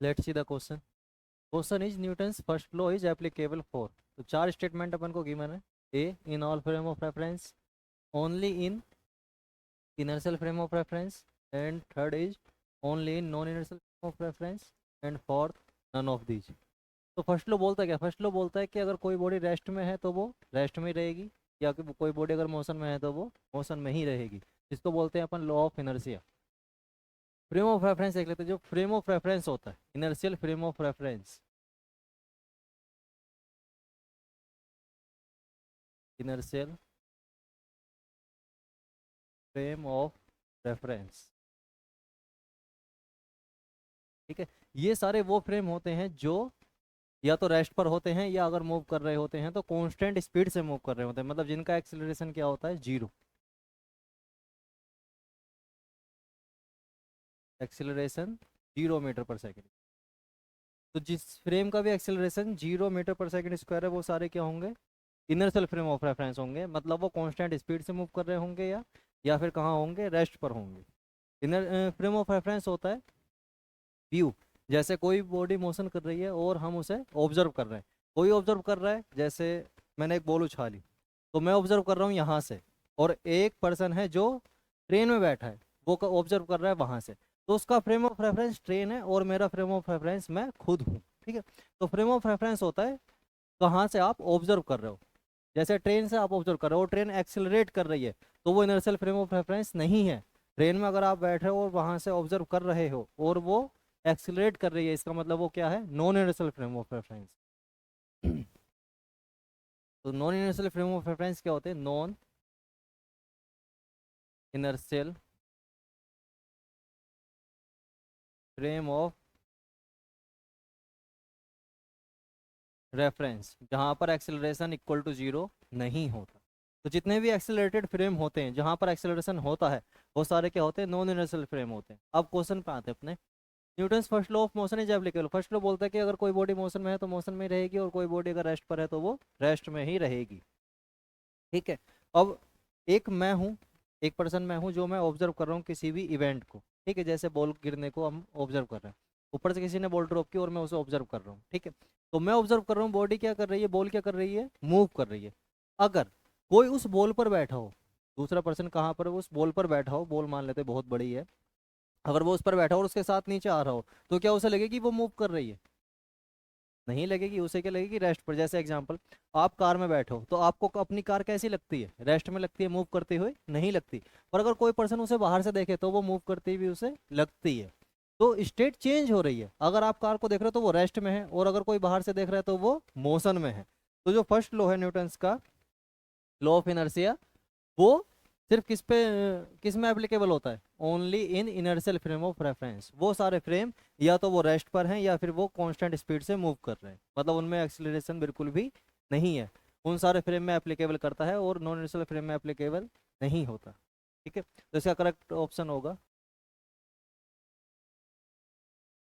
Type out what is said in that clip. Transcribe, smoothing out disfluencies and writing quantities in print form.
Let's see the question. Question is Newton's first law is applicable for. तो चार statement अपन को given है। A, in all frame of reference, only in inertial frame of reference, and third is only in non inertial frame of reference, and fourth none of these। तो first law बोलता है क्या? First law बोलता है कि अगर कोई body rest में है तो वो रेस्ट में ही रहेगी, या कि कोई बॉडी अगर मोशन में है तो वो मोशन में ही रहेगी। इसको बोलते हैं अपन law of inertia. Frame of reference देख लेते हैं। जो फ्रेम ऑफ रेफरेंस होता है, inertial frame of reference, inertial frame of reference, ठीक है। ये सारे वो फ्रेम होते हैं जो या तो रेस्ट पर होते हैं, या अगर मूव कर रहे होते हैं तो कांस्टेंट स्पीड से मूव कर रहे होते हैं, मतलब जिनका एक्सेलरेशन क्या होता है? जीरो। एक्सेलरेशन 0 मीटर पर सेकेंड। तो जिस फ्रेम का भी एक्सेलरेशन 0 मीटर पर सेकेंड स्क्वायर है, वो सारे क्या होंगे? इनर्शियल फ्रेम ऑफ रेफरेंस होंगे, मतलब वो कांस्टेंट स्पीड से मूव कर रहे होंगे, या फिर कहाँ होंगे? रेस्ट पर होंगे। इनर फ्रेम ऑफ रेफरेंस होता है व्यू। जैसे कोई बॉडी मोशन कर रही है और हम उसे ऑब्जर्व कर रहे हैं। कोई ऑब्जर्व कर रहा है, जैसे मैंने एक बॉल उछाली, तो मैं ऑब्जर्व कर रहा हूँ यहाँ से, और एक पर्सन है जो ट्रेन में बैठा है, वो ऑब्जर्व कर रहा है वहाँ से। तो उसका फ्रेम ऑफ रेफरेंस ट्रेन है, और मेरा फ्रेम ऑफ रेफरेंस मैं खुद हूँ, ठीक है। तो फ्रेम ऑफ रेफरेंस होता है कहाँ से आप ऑब्जर्व कर रहे हो। जैसे ट्रेन से आप ऑब्जर्व कर रहे हो, ट्रेन एक्सेलरेट कर रही है, तो वो इनर्शियल फ्रेम ऑफ रेफरेंस नहीं है। ट्रेन में अगर आप बैठे हो और वहां से ऑब्जर्व कर रहे हो और वो एक्सेलरेट कर रही है, इसका मतलब वो क्या है? Non inertial frame of reference. तो non inertial frame of reference क्या होते हैं? Non inertial frame of reference, जहां पर एक्सेलरेशन इक्वल टू जीरो नहीं होता। तो जितने भी एक्सेलरेटेड फ्रेम होते हैं जहां पर एक्सेलरेशन होता है, वो सारे क्या होते हैं? नॉन इनर्शियल फ्रेम होते हैं। अब क्वेश्चन पे आते हैं अपने। Newton's first law of motion is applicable. First law बोलता है कि अगर कोई बॉडी मोशन में है तो मोशन में ही रहेगी, और कोई बॉडी अगर रेस्ट पर है तो वो रेस्ट में ही रहेगी, ठीक है। अब एक मैं हूँ, एक पर्सन मैं हूँ जो मैं ऑब्जर्व कर रहा हूँ किसी भी इवेंट को, ठीक है। जैसे बॉल गिरने को हम ऑब्जर्व कर रहे हैं, ऊपर से किसी ने बॉल ड्रॉप की और मैं उसे ऑब्जर्व कर रहा हूँ, ठीक है। तो मैं ऑब्जर्व कर रहा हूँ बॉडी क्या कर रही है, बॉल क्या कर रही है? मूव कर रही है। अगर कोई उस बॉल पर बैठा हो, दूसरा पर्सन कहाँ पर? उस बॉल पर बैठा हो, बॉल मान लेते बहुत बड़ी है, अगर वो उस पर बैठा हो और उसके साथ नीचे आ रहा हो, तो क्या उसे लगेगी वो मूव कर रही है? नहीं लगेगी। उसे क्या लगेगी? रेस्ट पर। जैसे एग्जांपल, आप कार में बैठो तो आपको अपनी कार कैसी लगती है? रेस्ट में लगती है, मूव करते हुए नहीं लगती। पर अगर कोई पर्सन उसे बाहर से देखे तो वो मूव करती हुई उसे लगती है। तो स्टेट चेंज हो रही है। अगर आप कार को देख रहे हो तो वो रेस्ट में है, और अगर कोई बाहर से देख रहा है तो वो मोशन में है। तो जो फर्स्ट लॉ है न्यूटन्स का, लॉ ऑफ इनर्शिया, वो सिर्फ किस में एप्लीकेबल होता है? Only in inertial frame of reference. वो सारे फ्रेम या तो वो रेस्ट पर हैं, या फिर वो कांस्टेंट स्पीड से मूव कर रहे हैं, मतलब उनमें एक्सीलरेशन बिल्कुल भी नहीं है। उन सारे फ्रेम में एप्लीकेबल करता है, और नॉन इनर्शियल फ्रेम में एप्लीकेबल नहीं होता, ठीक है। तो इसका करेक्ट ऑप्शन होगा